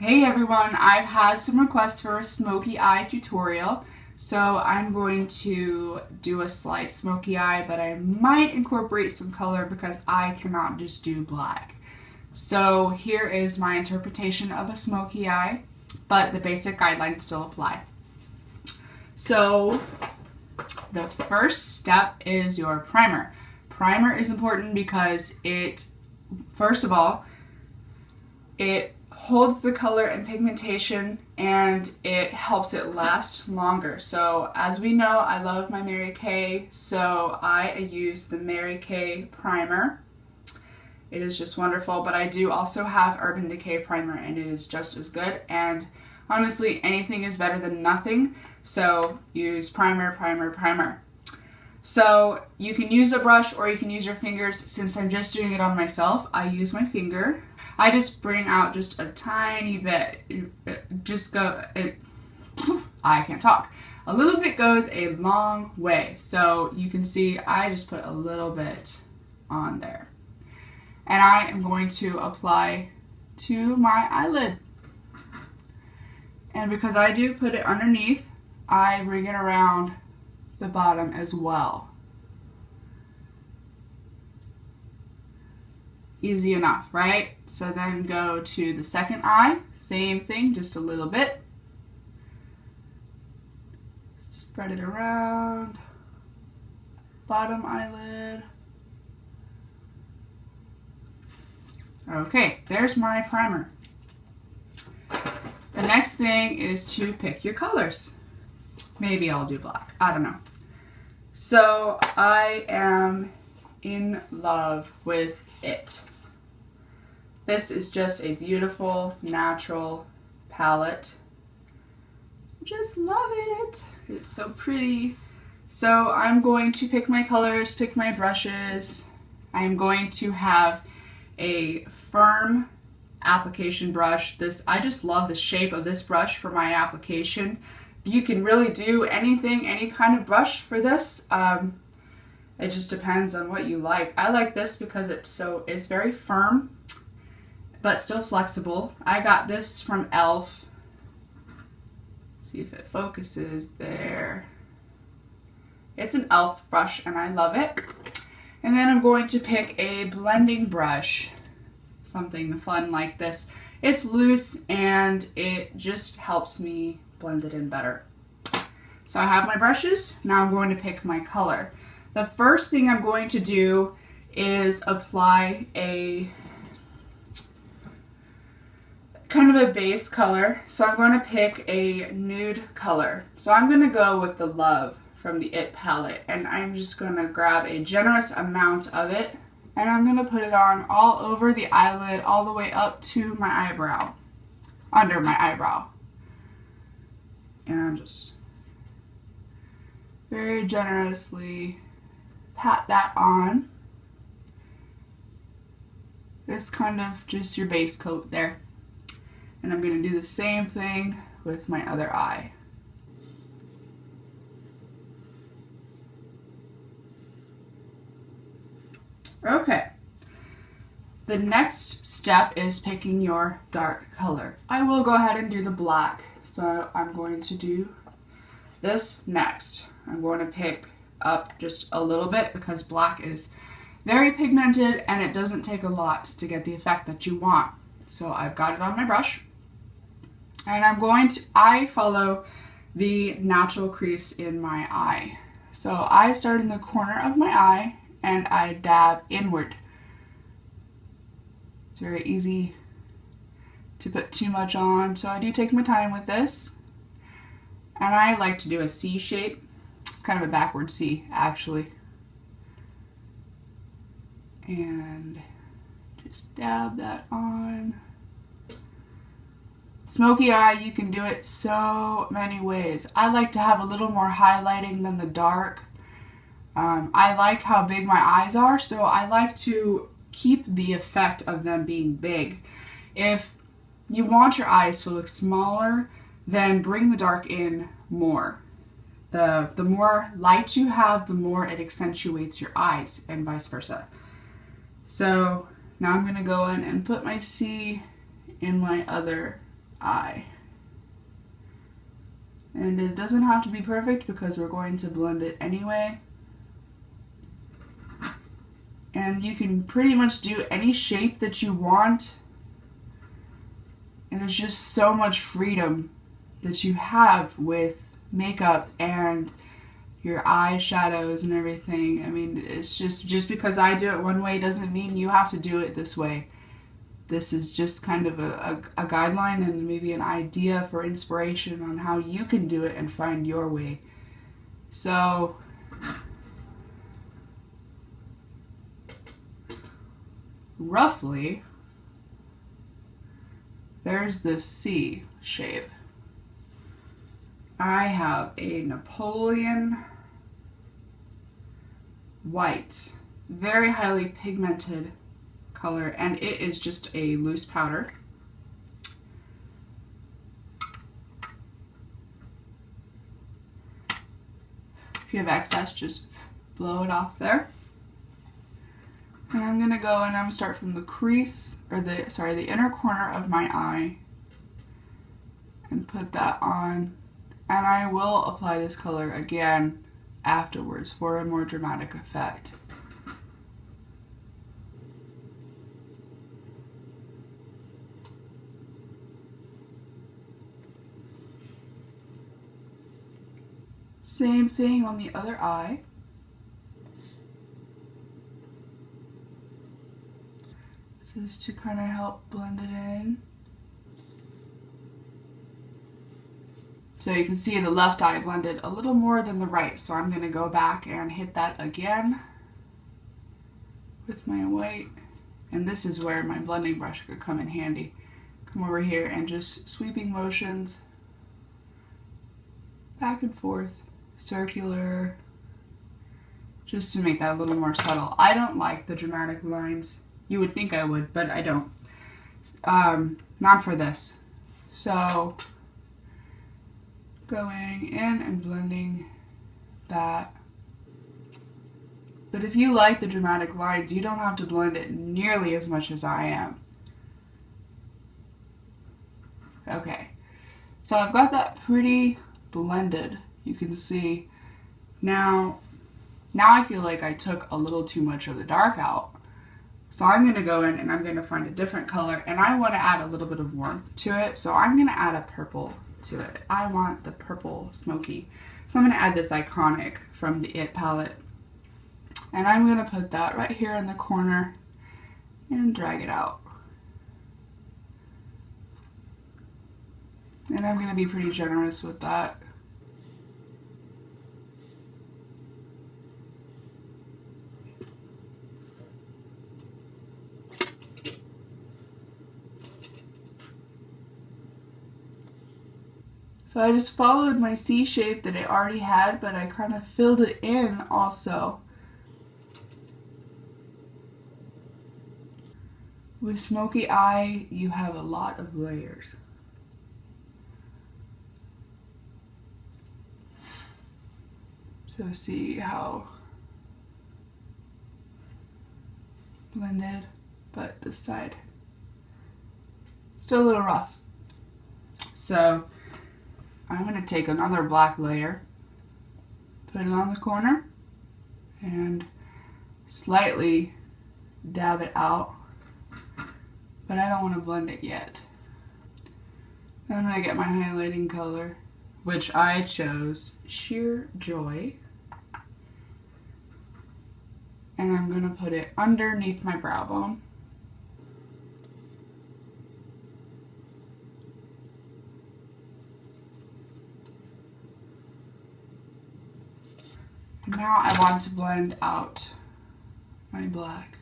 Hey everyone, I've had some requests for a smoky eye tutorial, so I'm going to do a slight smoky eye, but I might incorporate some color because I cannot just do black. So here is my interpretation of a smoky eye, but the basic guidelines still apply. So the first step is your primer. Primer is important because first of all, it holds the color and pigmentation and it helps it last longer. So as we know, I love my Mary Kay, so I use the Mary Kay primer. It is just wonderful, but I do also have Urban Decay primer and it is just as good, and honestly anything is better than nothing, so use primer, primer, primer. So you can use a brush or you can use your fingers. Since I'm just doing it on myself, I use my finger. I just bring out just a tiny bit. I can't talk. A little bit goes a long way. So you can see I just put a little bit on there. And I am going to apply to my eyelid. And because I do put it underneath, I bring it around the bottom as well. Easy enough, right? So then go to the second eye, same thing, just a little bit. Spread it around, bottom eyelid. Okay, there's my primer. The next thing is to pick your colors. Maybe I'll do black, I don't know. So I am in love with it. This is just a beautiful, natural palette. Just love it. It's so pretty. So I'm going to pick my colors, pick my brushes. I'm going to have a firm application brush. I just love the shape of this brush for my application. You can really do anything, any kind of brush for this. It just depends on what you like. I like this because it's very firm, but still flexible. I got this from e.l.f. See if it focuses there. It's an e.l.f. brush and I love it. And then I'm going to pick a blending brush, something fun like this. It's loose and it just helps me blend it in better. So I have my brushes. Now I'm going to pick my color. The first thing I'm going to do is apply a kind of a base color. So I'm going to pick a nude color. So I'm going to go with the Love from the It palette, and I'm just going to grab a generous amount of it, and I'm going to put it on all over the eyelid, all the way up to my eyebrow, under my eyebrow. And I'm just very generously pat that on. It's kind of just your base coat there. And I'm going to do the same thing with my other eye. Okay. The next step is picking your dark color. I will go ahead and do the black. So I'm going to do this next. I'm going to pick up just a little bit because black is very pigmented and it doesn't take a lot to get the effect that you want. So I've got it on my brush. And I follow the natural crease in my eye. So I start in the corner of my eye and I dab inward. It's very easy to put too much on, so I do take my time with this. And I like to do a C shape. It's kind of a backward C, actually. And just dab that on. Smoky eye, you can do it so many ways. I like to have a little more highlighting than the dark. I like how big my eyes are, so I like to keep the effect of them being big. If you want your eyes to look smaller, then bring the dark in more. The more light you have, the more it accentuates your eyes, and vice versa. So now I'm going to go in and put my C in my other eye. And it doesn't have to be perfect because we're going to blend it anyway. And you can pretty much do any shape that you want. And there's just so much freedom that you have with makeup and your eyeshadows and everything. I mean, it's just because I do it one way doesn't mean you have to do it this way. This is just kind of a guideline and maybe an idea for inspiration on how you can do it and find your way. So roughly, there's this C shape. I have a Napoleon white, very highly pigmented color, and it is just a loose powder. If you have excess, just blow it off there. And I'm gonna go and I'm gonna start from the crease, or the inner corner of my eye, and put that on. And I will apply this color again afterwards for a more dramatic effect. Same thing on the other eye. This is to kind of help blend it in. So you can see the left eye blended a little more than the right, so I'm going to go back and hit that again with my white. And this is where my blending brush could come in handy. Come over here and just sweeping motions back and forth, circular, just to make that a little more subtle. I don't like the dramatic lines. You would think I would, but I don't. Not for this. So going in and blending that. But if you like the dramatic lines, you don't have to blend it nearly as much as I am. Okay, so I've got that pretty blended, you can see. Now I feel like I took a little too much of the dark out. So I'm going to go in and I'm going to find a different color, and I want to add a little bit of warmth to it. So I'm going to add a purple to it. I want the purple smoky. So I'm going to add this Iconic from the It palette. And I'm going to put that right here in the corner and drag it out. And I'm going to be pretty generous with that. So I just followed my C shape that I already had, but I kind of filled it in also. With Smokey Eye, you have a lot of layers. So see how blended, but this side still a little rough. So I'm going to take another black layer, put it on the corner, and slightly dab it out, but I don't want to blend it yet. Then I'm going to get my highlighting color, which I chose Sheer Joy, and I'm going to put it underneath my brow bone. Now I want to blend out my black.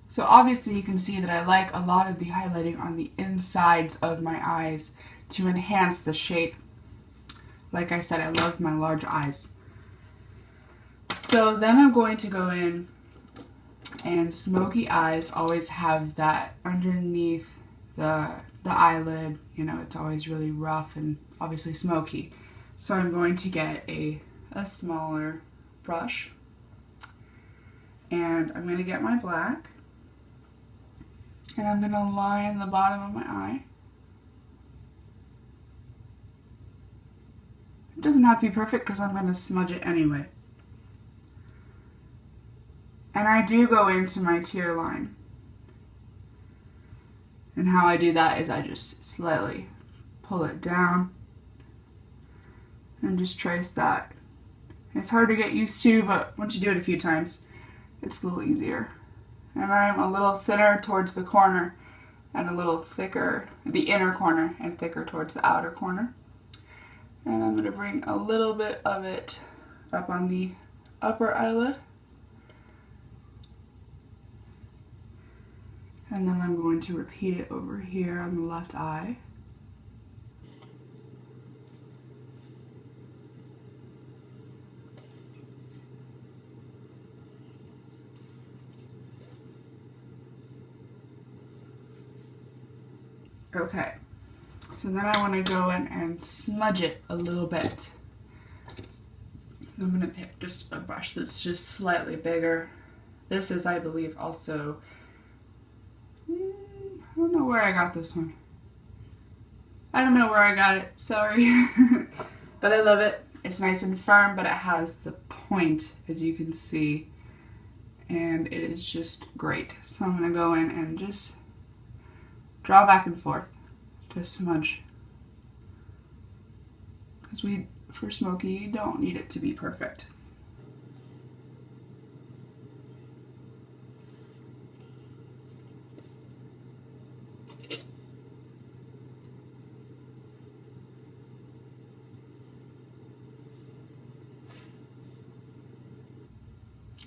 So obviously you can see that I like a lot of the highlighting on the insides of my eyes to enhance the shape. Like I said, I love my large eyes. So then I'm going to go in, and Smokey Eyes always have that underneath the eyelid, you know, it's always really rough and obviously smoky. So I'm going to get a smaller brush, And I'm going to get my black. And I'm going to line the bottom of my eye. It doesn't have to be perfect because I'm going to smudge it anyway. And I do go into my tear line. And how I do that is I just slightly pull it down and just trace that. It's hard to get used to, but once you do it a few times, it's a little easier. And I'm a little thinner towards the corner and a little thicker, the inner corner, and thicker towards the outer corner. And I'm going to bring a little bit of it up on the upper eyelid. And then I'm going to repeat it over here on the left eye. Okay, so then I want to go in and smudge it a little bit. So I'm going to pick just a brush that's just slightly bigger. This is, I believe, also, I don't know where I got this one. I don't know where I got it, sorry. But I love it. It's nice and firm, but it has the point, as you can see. And it is just great. So I'm going to go in and just draw back and forth to smudge. Because for Smokey, you don't need it to be perfect.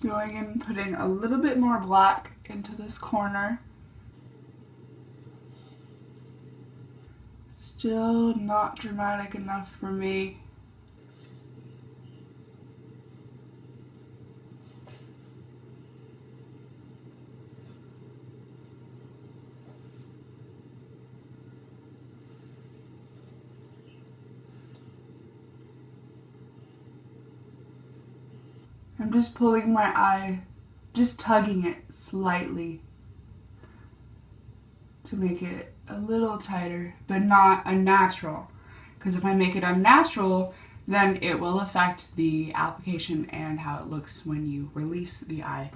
Going in and putting a little bit more black into this corner. Still not dramatic enough for me. I'm just pulling my eye, just tugging it slightly to make it a little tighter, but not unnatural. Because if I make it unnatural, then it will affect the application and how it looks when you release the eye.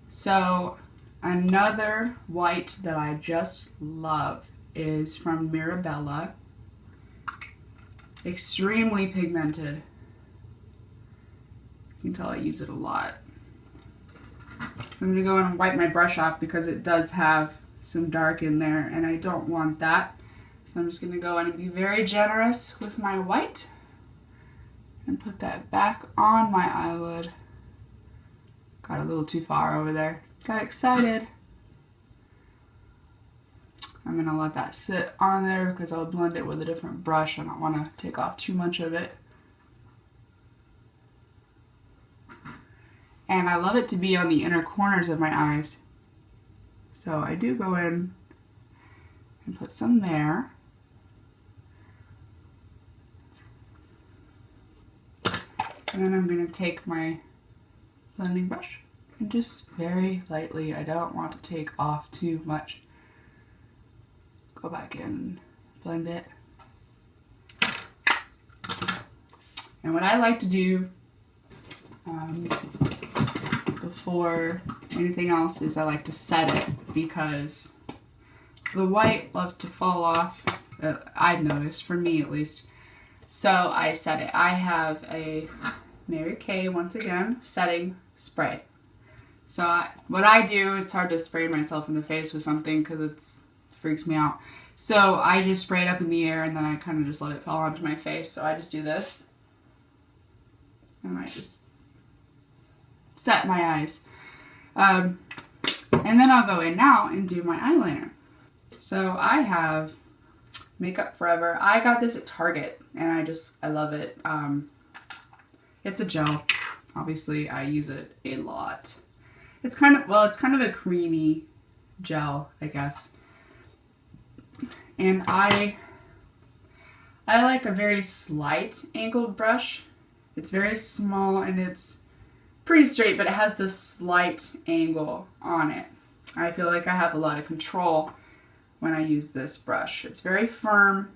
So another white that I just love is from Mirabella. Extremely pigmented. You can tell I use it a lot. So I'm going to go in and wipe my brush off because it does have some dark in there and I don't want that. So I'm just going to go in and be very generous with my white and put that back on my eyelid. Got a little too far over there. Got excited. I'm going to let that sit on there because I'll blend it with a different brush. I don't want to take off too much of it. And I love it to be on the inner corners of my eyes. So I do go in and put some there. And then I'm going to take my blending brush and just very lightly, I don't want to take off too much. Go back in, blend it. And what I like to do before anything else is I like to set it because the white loves to fall off, I've noticed, for me at least. So I set it. I have a Mary Kay, once again, setting spray. So what I do, it's hard to spray myself in the face with something because it freaks me out. So I just spray it up in the air and then I kind of just let it fall onto my face. So I just do this. And I just set my eyes. And then I'll go in now and do my eyeliner. So I have Makeup Forever. I got this at Target and I love it. It's a gel. Obviously I use it a lot. It's kind of a creamy gel, I guess. And I like a very slight angled brush. It's very small and it's pretty straight, but it has this slight angle on it. I feel like I have a lot of control when I use this brush. It's very firm,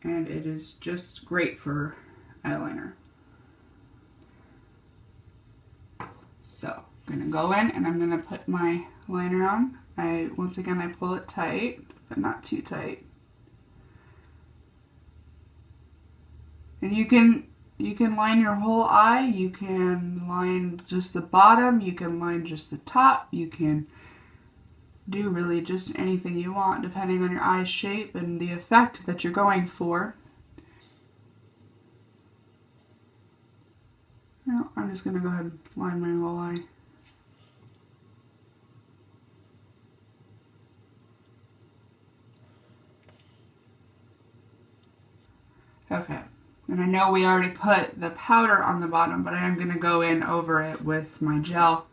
and it is just great for eyeliner. So I'm gonna go in and I'm gonna put my liner on. Once again, I pull it tight, but not too tight. And you can line your whole eye, you can line just the bottom, you can line just the top, you can do really just anything you want depending on your eye shape and the effect that you're going for. Now I'm just going to go ahead and line my whole eye. Okay, and I know we already put the powder on the bottom, but I am going to go in over it with my gel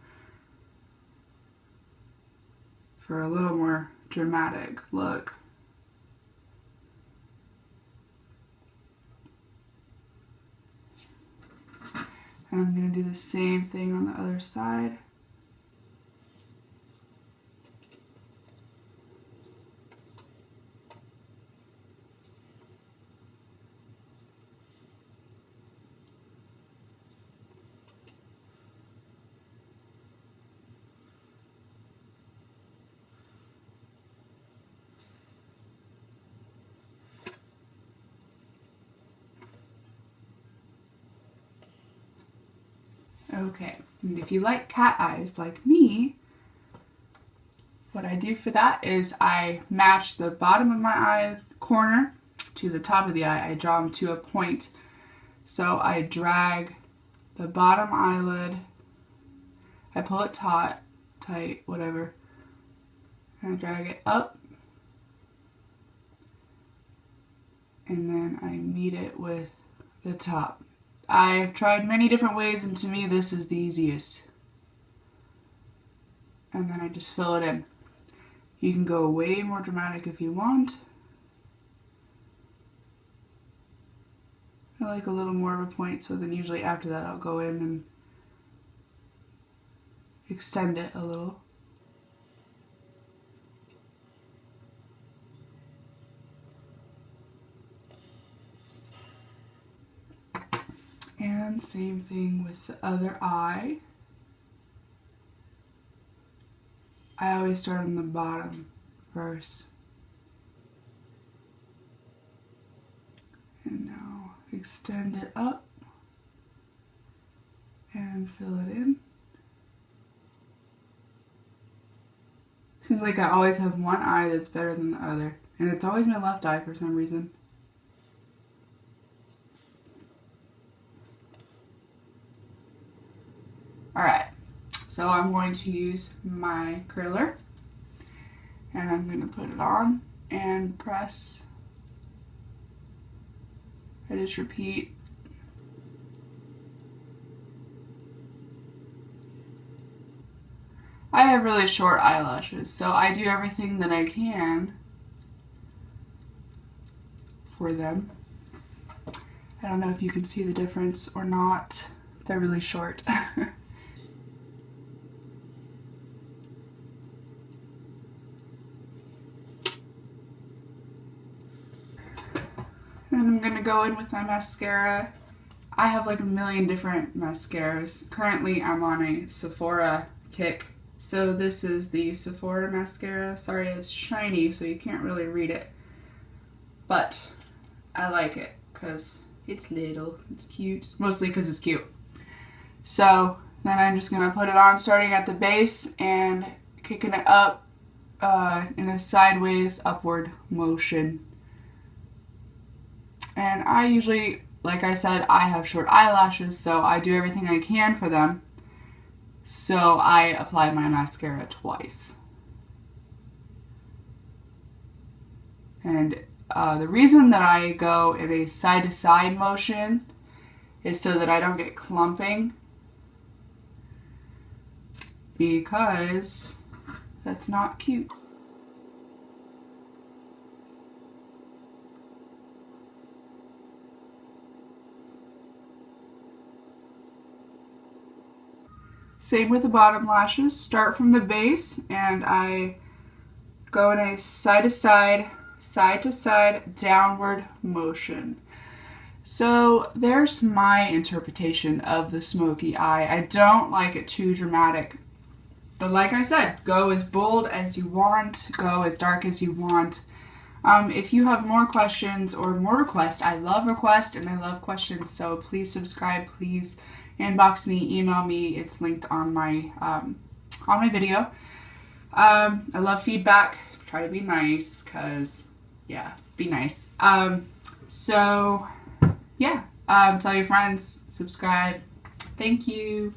for a little more dramatic look. And I'm going to do the same thing on the other side. Okay, and if you like cat eyes like me, what I do for that is I match the bottom of my eye corner to the top of the eye. I draw them to a point. So I drag the bottom eyelid, I pull it taut, tight, whatever, and I drag it up, and then I meet it with the top. I've tried many different ways, and to me this is the easiest. And then I just fill it in. You can go way more dramatic if you want. I like a little more of a point, so then usually after that I'll go in and extend it a little. And same thing with the other eye. I always start on the bottom first. And now extend it up and fill it in. Seems like I always have one eye that's better than the other. And it's always my left eye for some reason. Alright, so I'm going to use my curler. And I'm going to put it on and press. I just repeat. I have really short eyelashes, so I do everything that I can for them. I don't know if you can see the difference or not. They're really short. Then I'm gonna go in with my mascara. I have like a million different mascaras. Currently I'm on a Sephora kick. So this is the Sephora mascara. Sorry, it's shiny so you can't really read it. But I like it because it's little, it's cute. Mostly because it's cute. So then I'm just gonna put it on starting at the base and kicking it up in a sideways upward motion. And I usually, like I said, I have short eyelashes, so I do everything I can for them. So I apply my mascara twice. And the reason that I go in a side-to-side motion is so that I don't get clumping. Because that's not cute. Same with the bottom lashes. Start from the base and I go in a side to side, downward motion. So there's my interpretation of the smoky eye. I don't like it too dramatic. But like I said, go as bold as you want, go as dark as you want. If you have more questions or more requests, I love requests and I love questions, so please subscribe, please inbox me, email me. It's linked on my video. I love feedback. Try to be nice, cause yeah, be nice. So yeah, tell your friends, subscribe. Thank you.